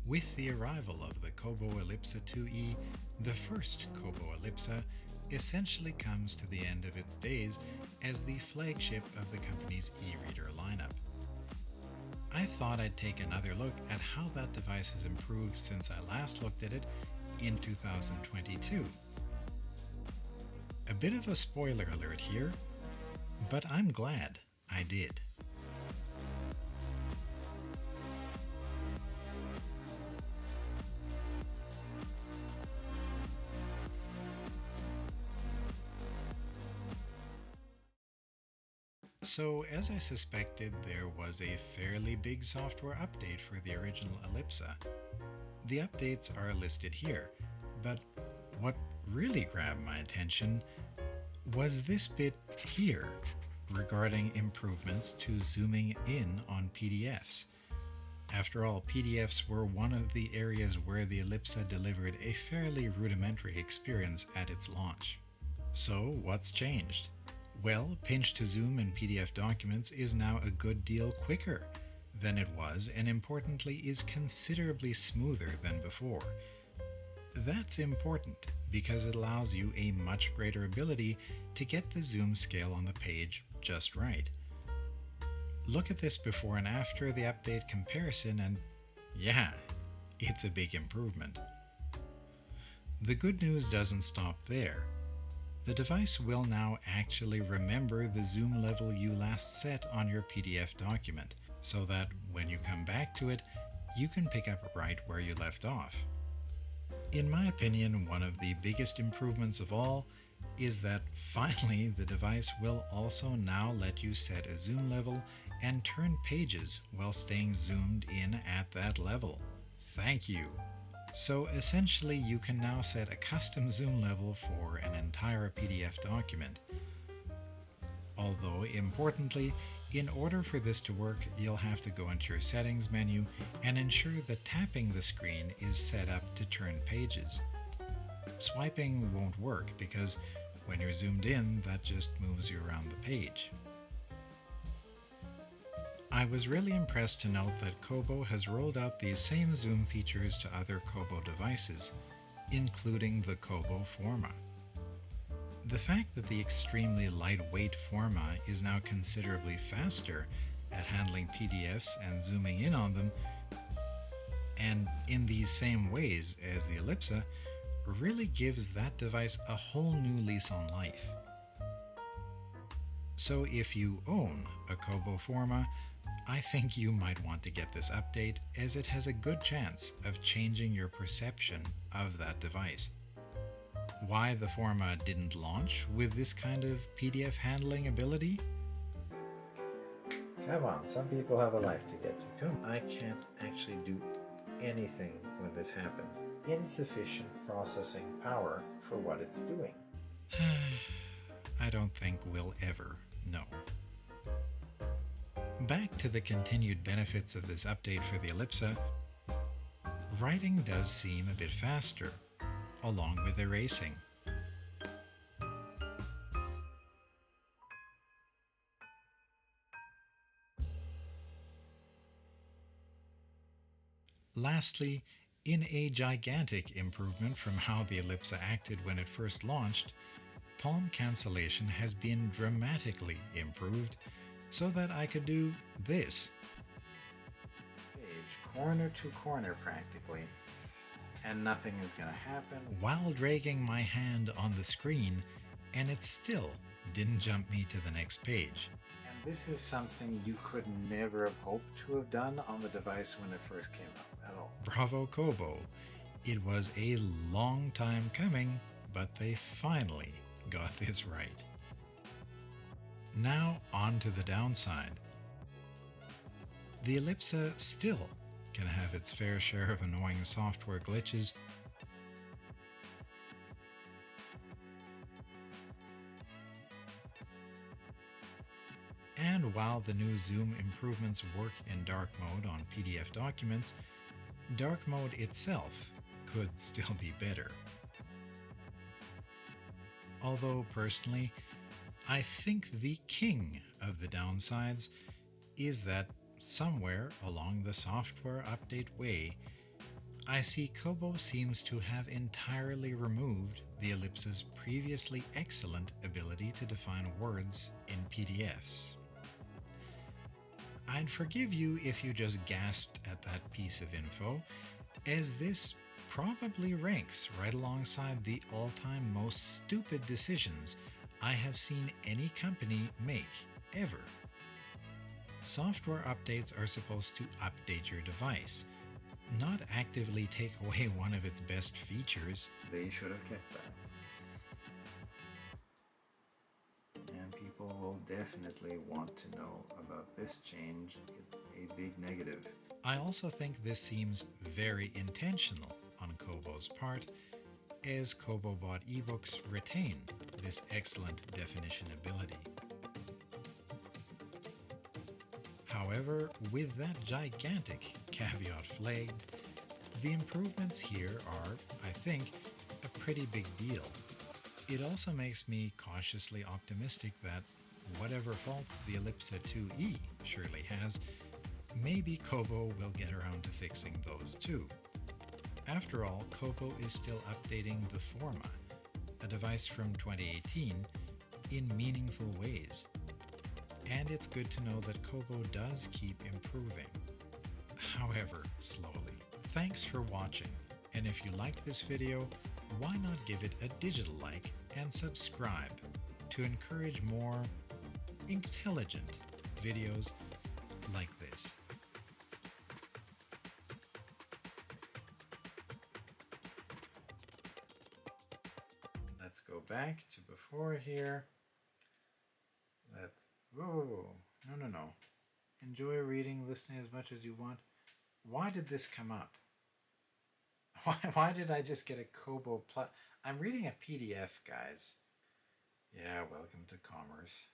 With the arrival of the Kobo Elipsa 2e, the first Kobo Elipsa essentially comes to the end of its days as the flagship of the company's e-reader lineup. I thought I'd take another look at how that device has improved since I last looked at it in 2022. A bit of a spoiler alert here, but I'm glad I did. So, as I suspected, there was a fairly big software update for the original Elipsa. The updates are listed here, but what really grabbed my attention was this bit here regarding improvements to zooming in on PDFs. After all, PDFs were one of the areas where the Elipsa delivered a fairly rudimentary experience at its launch. So, what's changed? Well, pinch to zoom in PDF documents is now a good deal quicker than it was, and importantly, is considerably smoother than before. That's important because it allows you a much greater ability to get the zoom scale on the page just right. Look at this before and after the update comparison, and yeah, it's a big improvement. The good news doesn't stop there. The device will now actually remember the zoom level you last set on your PDF document, so that when you come back to it, you can pick up right where you left off. In my opinion, one of the biggest improvements of all is that finally the device will also now let you set a zoom level and turn pages while staying zoomed in at that level. Thank you! So essentially you can now set a custom zoom level for an entire PDF document. Although importantly, in order for this to work, you'll have to go into your settings menu and ensure that tapping the screen is set up to turn pages. Swiping won't work because when you're zoomed in, that just moves you around the page. I was really impressed to note that Kobo has rolled out these same zoom features to other Kobo devices, including the Kobo Forma. The fact that the extremely lightweight Forma is now considerably faster at handling PDFs and zooming in on them, and in these same ways as the Elipsa, really gives that device a whole new lease on life. So if you own a Kobo Forma, I think you might want to get this update, as it has a good chance of changing your perception of that device. Why the Forma didn't launch with this kind of PDF handling ability? Come on, some people have a life to get to. Come, I can't actually do anything when this happens. Insufficient processing power for what it's doing. I don't think we'll ever know. Back to the continued benefits of this update for the Elipsa, writing does seem a bit faster, along with erasing. Lastly, in a gigantic improvement from how the Elipsa acted when it first launched, palm cancellation has been dramatically improved so that I could do this. Page corner to corner practically, and nothing is going to happen while dragging my hand on the screen, and it still didn't jump me to the next page. And this is something you could never have hoped to have done on the device when it first came out at all. Bravo Kobo! It was a long time coming, but they finally got this right. Now on to the downside. The Elipsa still can have its fair share of annoying software glitches, and while the new zoom improvements work in dark mode on PDF documents, dark mode itself could still be better. Although personally, I think the king of the downsides is that somewhere along the software update way, I see Kobo seems to have entirely removed the Ellipse's previously excellent ability to define words in PDFs. I'd forgive you if you just gasped at that piece of info, as this probably ranks right alongside the all time most stupid decisions I have seen any company make ever. Software updates are supposed to update your device, not actively take away one of its best features. They should have kept that. And people will definitely want to know about this change. It's a big negative. I also think this seems very intentional on Kobo's part, as KoboBot ebooks retain this excellent definition ability. However, with that gigantic caveat flagged, the improvements here are, I think, a pretty big deal. It also makes me cautiously optimistic that whatever faults the Elipsa 2E surely has, maybe Kobo will get around to fixing those too. After all, Kobo is still updating the Forma, a device from 2018, in meaningful ways. And it's good to know that Kobo does keep improving, however slowly. Thanks for watching, and if you liked this video, why not give it a digital like and subscribe to encourage more intelligent videos like this. Let's go back to before here. Whoa, no. Enjoy reading, listening as much as you want. Why did this come up? Why did I just get a Kobo Plus? I'm reading a PDF, guys. Yeah, welcome to commerce.